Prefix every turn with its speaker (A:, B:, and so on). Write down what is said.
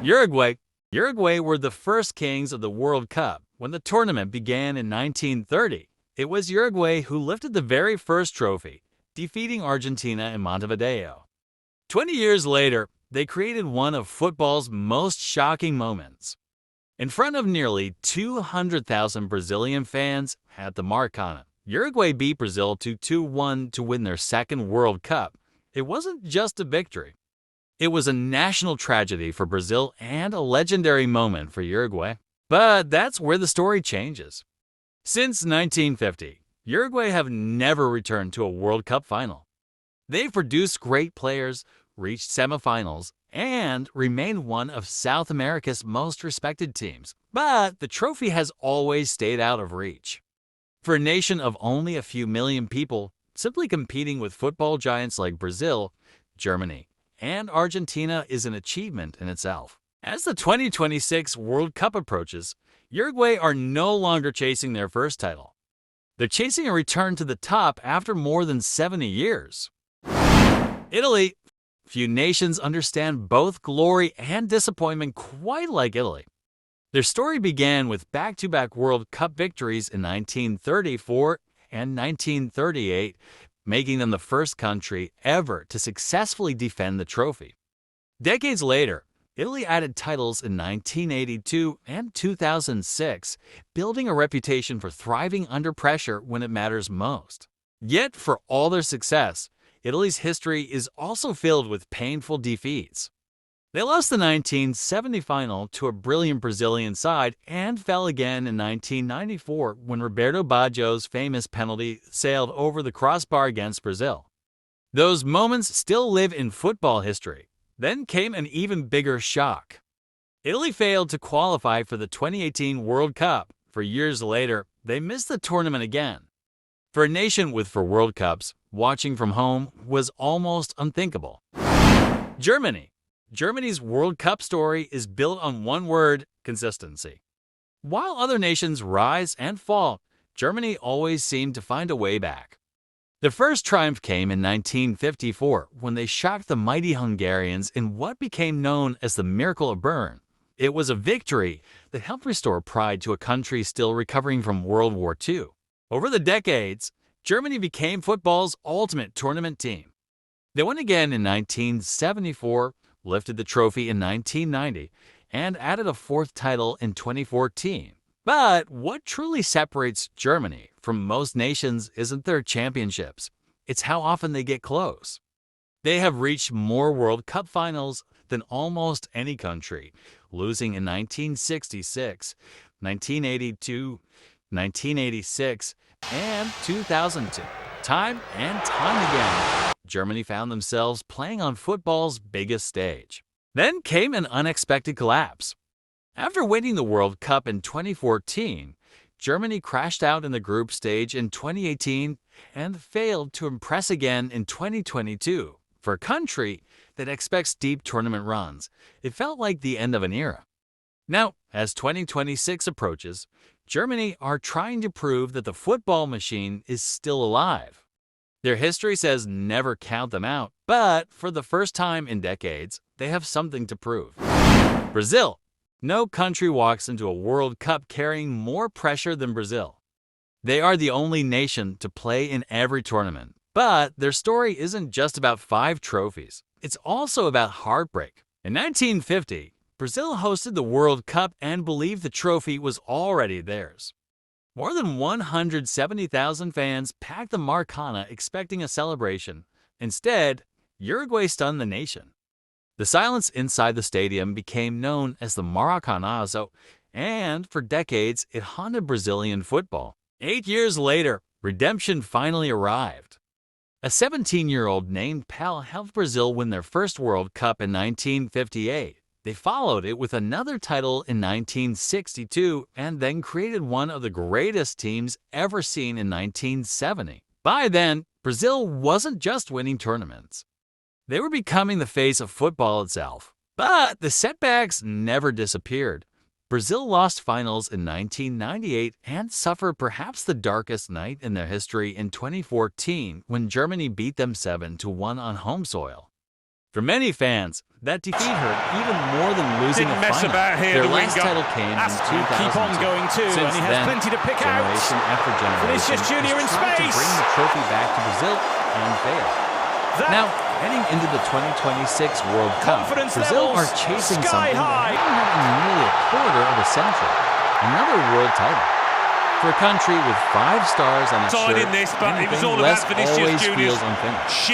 A: Uruguay. Uruguay were the first kings of the World Cup when the tournament began in 1930. It was Uruguay who lifted the very first trophy, defeating Argentina in Montevideo. 20 years later, they created one of football's most shocking moments. In front of nearly 200,000 Brazilian fans at the Maracanã, Uruguay beat Brazil 2-1 to win their second World Cup. It wasn't just a victory. It was a national tragedy for Brazil and a legendary moment for Uruguay. But that's where the story changes. Since 1950, Uruguay have never returned to a World Cup final. They've produced great players, reached semifinals, and remained one of South America's most respected teams. But the trophy has always stayed out of reach. For a nation of only a few million people, simply competing with football giants like Brazil, Germany, and Argentina is an achievement in itself. As the 2026 World Cup approaches, Uruguay are no longer chasing their first title. They're chasing a return to the top after more than 70 years. Italy. Few nations understand both glory and disappointment quite like Italy. Their story began with back-to-back World Cup victories in 1934 and 1938, making them the first country ever to successfully defend the trophy. Decades later, Italy added titles in 1982 and 2006, building a reputation for thriving under pressure when it matters most. Yet, for all their success, Italy's history is also filled with painful defeats. They lost the 1970 final to a brilliant Brazilian side and fell again in 1994 when Roberto Baggio's famous penalty sailed over the crossbar against Brazil. Those moments still live in football history. Then came an even bigger shock. Italy failed to qualify for the 2018 World Cup. For years later, they missed the tournament again. For a nation with 4 World Cups, watching from home was almost unthinkable. Germany. Germany's World Cup story is built on one word: consistency. While other nations rise and fall, Germany always seemed to find a way back. The first triumph came in 1954 when they shocked the mighty Hungarians in what became known as the Miracle of Bern. It was a victory that helped restore pride to a country still recovering from World War II. Over the decades, Germany became football's ultimate tournament team. They won again in 1974, lifted the trophy in 1990, and added a 4th title in 2014. But what truly separates Germany from most nations isn't their championships. It's how often they get close. They have reached more World Cup finals than almost any country, losing in 1966, 1982, 1986, and 2002. Time and time again, Germany found themselves playing on football's biggest stage. Then came an unexpected collapse. After winning the World Cup in 2014, Germany crashed out in the group stage in 2018 and failed to impress again in 2022. For a country that expects deep tournament runs, it felt like the end of an era. Now, as 2026 approaches, Germany are trying to prove that the football machine is still alive. Their history says never count them out, but for the first time in decades, they have something to prove. Brazil. No country walks into a World Cup carrying more pressure than Brazil. They are the only nation to play in every tournament, but their story isn't just about 5 trophies. It's also about heartbreak. In 1950, Brazil hosted the World Cup and believed the trophy was already theirs. More than 170,000 fans packed the Maracanã expecting a celebration. Instead, Uruguay stunned the nation. The silence inside the stadium became known as the Maracanazo, and for decades it haunted Brazilian football. 8 years later, redemption finally arrived. A 17-year-old named Pelé helped Brazil win their first World Cup in 1958. They followed it with another title in 1962 and then created one of the greatest teams ever seen in 1970. By then, Brazil wasn't just winning tournaments. They were becoming the face of football itself. But the setbacks never disappeared. Brazil lost finals in 1998 and suffered perhaps the darkest night in their history in 2014 when Germany beat them 7-1 on home soil. For many fans, that defeat hurt even more than losing
B: Didn't
A: a
B: mess
A: final.
B: about here,
A: Their
B: the
A: last
B: winger.
A: title came in 2002.
B: Keep on going too,
A: Since
B: and he has
A: then,
B: plenty to pick out.
A: generation after generation
B: Vinicius Junior in
A: has tried
B: space.
A: to bring the trophy back to Brazil and failed. Now, heading into the 2026 World Cup,
B: Confidence
A: Brazil
B: levels
A: are chasing
B: sky
A: something
B: high.
A: they haven't had in nearly a quarter of a century. Another world title. For a country with 5 stars on its
B: Side
A: shirt,
B: in this, but it was
A: anything
B: all about
A: less
B: Vinicius
A: always
B: Junior's
A: feels unfinished.